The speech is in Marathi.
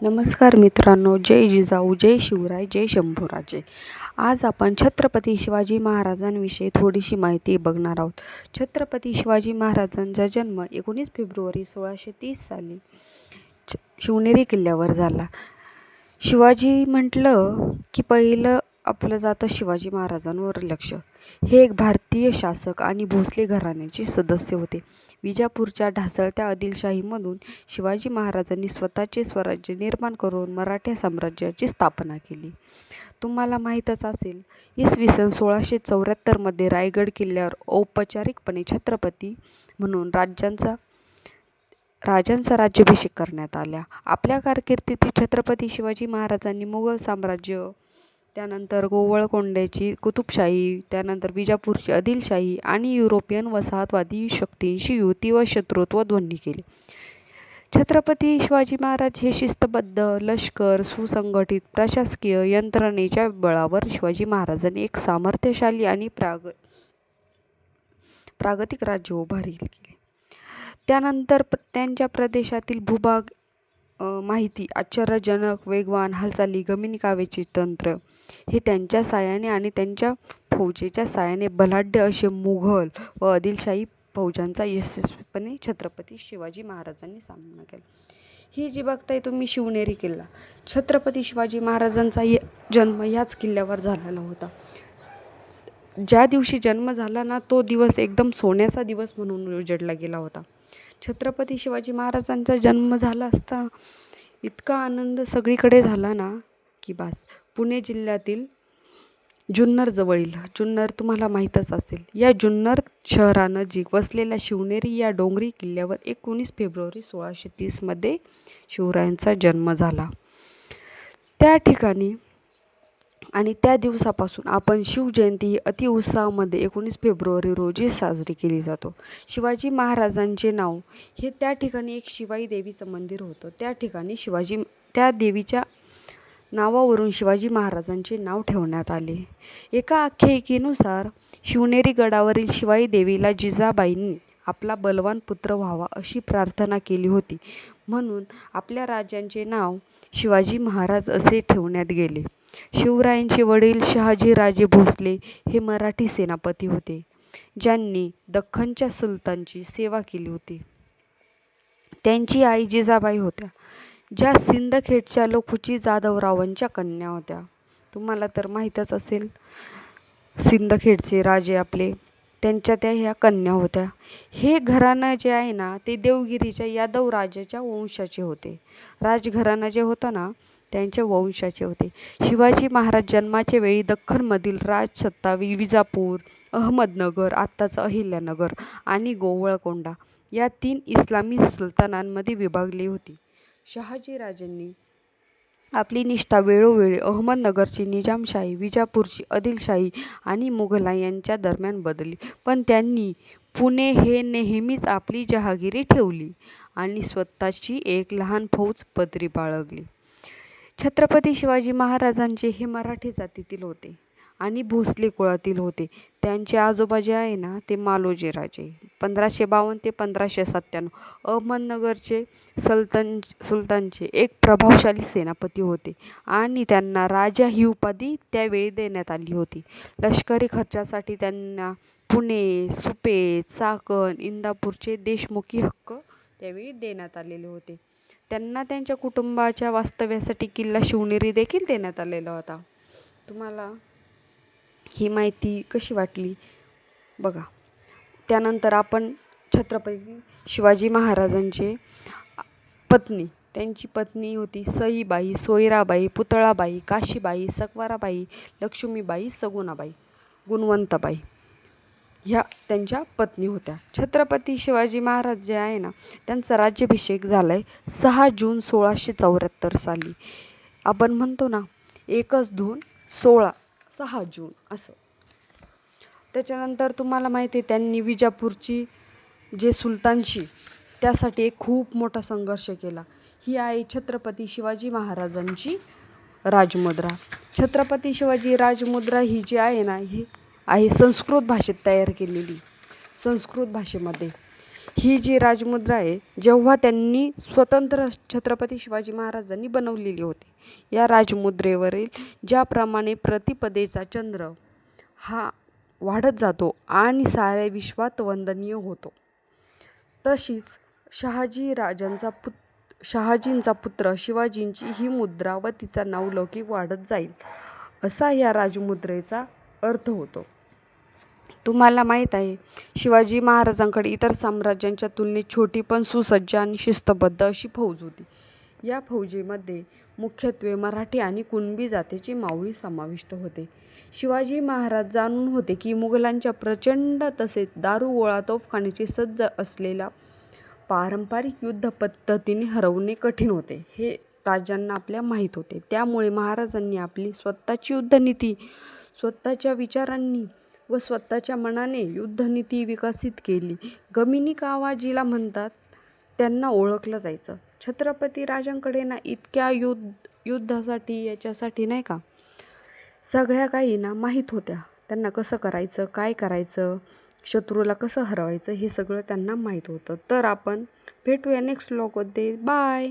नमस्कार मित्रांनो, जय जिजाऊ, जय शिवराय, जय शंभूराजे. आज आपण छत्रपती शिवाजी महाराजांविषयी थोडीशी माहिती बघणार आहोत. छत्रपती शिवाजी महाराजांचा जन्म 19 फेब्रुवारी 1630 साली शिवनेरी किल्ल्यावर झाला. शिवाजी म्हटलं की पहिलं आपलं जातं शिवाजी महाराजांवर लक्ष. हे एक भारतीय शासक आणि भोसले घराण्याचे सदस्य होते. विजापूरच्या ढासळत्या आदिलशाहीमधून शिवाजी महाराजांनी स्वतःचे स्वराज्य निर्माण करून मराठा साम्राज्याची स्थापना केली. तुम्हाला माहीतच असेल, इसवी सन 1674 रायगड किल्ल्यावर औपचारिकपणे छत्रपती म्हणून राजांचा राज्याभिषेक करण्यात आला. आपल्या कारकिर्दीत छत्रपती शिवाजी महाराजांनी मुघल साम्राज्य, त्यानंतर गोवळकोंड्याची कुतुबशाही, त्यानंतर विजापूरची आदिलशाही आणि युरोपियन वसाहतवादी शक्तींशी युती व शत्रुत्व दोन्ही केले. छत्रपती शिवाजी महाराज हे शिस्तबद्ध लष्कर, सुसंघटित प्रशासकीय यंत्रणेच्या बळावर शिवाजी महाराजांनी एक सामर्थ्यशाली आणि प्रागतिक राज्य उभारले. त्यानंतर त्यांच्या प्रदेशातील भूभाग माहिती, आश्चर्यजनक वेगवान हालचाली, गमनीकाव्याचे तंत्र हे त्यांच्या साहाय्याने आणि त्यांच्या फौजेच्या साहाय्याने बलाढ्य असे मुघल व आदिलशाही फौजांचा यशस्वीपणे छत्रपती शिवाजी महाराजांनी सामना केला. ही जी बघताय तुम्ही शिवनेरी किल्ला, छत्रपती शिवाजी महाराजांचा जन्म ह्याच किल्ल्यावर झालेला होता. ज्या दिवशी जन्म झाला ना, तो दिवस एकदम सोन्याचा दिवस म्हणून उजडला गेला होता. छत्रपती शिवाजी महाराजांचा जन्म झाला असता इतका आनंद सगळीकडे झाला ना की बस. पुणे जिल्ह्यातील जुन्नर जवळील जुन्नर तुम्हाला माहीतच असेल, या जुन्नर शहरानजीक वसलेल्या शिवनेरी या डोंगरी किल्ल्यावर 19 फेब्रुवारी 1630 शिवरायांचा जन्म झाला. त्या ठिकाणी आणि त्या दिवसापासून आपण शिवजयंती ही अतिउत्साहामध्ये 19 फेब्रुवारी रोजी साजरी केली जातो. शिवाजी महाराजांचे नाव हे त्या ठिकाणी एक शिवाई देवीचं मंदिर होतं. त्या ठिकाणी त्या देवीच्या नावावरून शिवाजी महाराजांचे नाव ठेवण्यात आले. एका आख्यायिकेनुसार शिवनेरी गडावरील शिवाई देवीला जिजाबाईंनी आपला बलवान पुत्र व्हावा अशी प्रार्थना केली होती, म्हणून आपल्या राजांचे नाव शिवाजी महाराज असे ठेवण्यात गेले. शिवरायांचे वडील शहाजीराजे भोसले हे मराठी सेनापती होते, ज्यांनी दख्खनच्या सुलतानची सेवा केली होती. त्यांची आई जिजाबाई होत्या, ज्या सिंदखेडच्या लखुजी जाधवरावांच्या कन्या होत्या. तुम्हाला तर माहीतच असेल, सिंदखेडचे राजे आपले, त्यांच्या त्या ह्या कन्या होत्या. हे घराणं जे आहे ना, ते देवगिरीच्या यादव राजाच्या वंशाचे होते. राजघराणं जे होतं ना, त्यांच्या वंशाचे होते. शिवाजी महाराज जन्माच्या वेळी दख्खनमधील राजसत्ता विजापूर, अहमदनगर, आत्ताचं अहिल्यानगर आणि गोवळकोंडा या 3 इस्लामी सुलतानांमध्ये विभागली होती. शहाजीराजांनी आपली निष्ठा वेळोवेळी अहमदनगरची निजामशाही, विजापूरची आदिलशाही आणि मुघलांच्या दरम्यान बदलली, पण त्यांनी पुणे हे नेहमीच आपली जहागिरी ठेवली आणि स्वतःची एक लहान फौज पदरी बाळगली. छत्रपती शिवाजी महाराजांचे हे मराठी जातीतील होते आणि भोसले कुळातील होते. त्यांचे आजोबा जे आहे ना, ते मालोजी राजे 1552 ते 1597 अहमदनगरचे सुलतानचे एक प्रभावशाली सेनापती होते आणि त्यांना राजा ही उपाधी त्यावेळी देण्यात आली होती. लष्करी खर्चासाठी त्यांना पुणे, सुपे, चाकण, इंदापूरचे देशमुखी हक्क त्यावेळी देण्यात आलेले होते. त्यांना त्यांच्या कुटुंबाच्या वास्तव्यासाठी किल्ला शिवनेरी देखील देण्यात आलेला होता. तुम्हाला ही माहिती कशी वाटली बघा. त्यानंतर आपण छत्रपती शिवाजी महाराजांचे पत्नी, त्यांची पत्नी होती सईबाई, सोयराबाई, पुतळाबाई, काशीबाई, सकवाराबाई, लक्ष्मीबाई, सगुणाबाई, गुणवंतबाई ह्या त्यांच्या पत्नी होत्या. छत्रपती शिवाजी महाराज जे आहे ना, त्यांचा राज्याभिषेक झाला आहे 6 जून 1674 साली. आपण म्हणतो ना 1/2/16 जून असं. त्याच्यानंतर तुम्हाला माहिती आहे, त्यांनी विजापूरची जे सुलतानशी त्यासाठी एक खूप मोठा संघर्ष केला. ही आहे छत्रपती शिवाजी महाराजांची राजमुद्रा. छत्रपती शिवाजी राजमुद्रा ही जी आहे ना, ही आहे संस्कृत भाषेत तयार केलेली, संस्कृत भाषेमध्ये. ही जी राजमुद्रा आहे जेव्हा त्यांनी स्वतंत्र छत्रपती शिवाजी महाराजांनी बनवलेली होती. या राजमुद्रेवरील ज्याप्रमाणे प्रतिपदेचा चंद्र हा वाढत जातो आणि साऱ्या विश्वात वंदनीय होतो, तशीच शहाजींचा पुत्र शिवाजींची ही मुद्रा व तिचा नावलौकिक वाढत जाईल, असा या राजमुद्रेचा अर्थ होतो. तुम्हाला माहीत आहे, शिवाजी महाराजांकडे इतर साम्राज्यांच्या तुलनेत छोटी पण सुसज्ज आणि शिस्तबद्ध अशी फौज होती. या फौजेमध्ये मुख्यत्वे मराठी आणि कुणबी जातीचे मावळी समाविष्ट होते. शिवाजी महाराज जाणून होते की मुघलांच्या प्रचंड तसेच दारूगोळा तोफखान्याची सज्ज असलेला पारंपरिक युद्ध पद्धतीने हरवणे कठीण होते, हे राजांना आपल्या माहीत होते. त्यामुळे महाराजांनी आपली स्वतःची युद्धनीती स्वतःच्या विचारांनी व स्वतःच्या मनाने युद्धनीती विकसित केली. गमिनी कावा जिला म्हणतात त्यांना ओळखलं जायचं. छत्रपती राजांकडे ना इतक्या युद्धासाठी याच्यासाठी नाही का सगळ्या काही ना माहीत होत्या. त्यांना कसं करायचं, काय करायचं, शत्रूला कसं हरवायचं हे सगळं त्यांना माहीत होतं. तर आपण भेटूया नेक्स्ट व्लॉगमध्ये. बाय.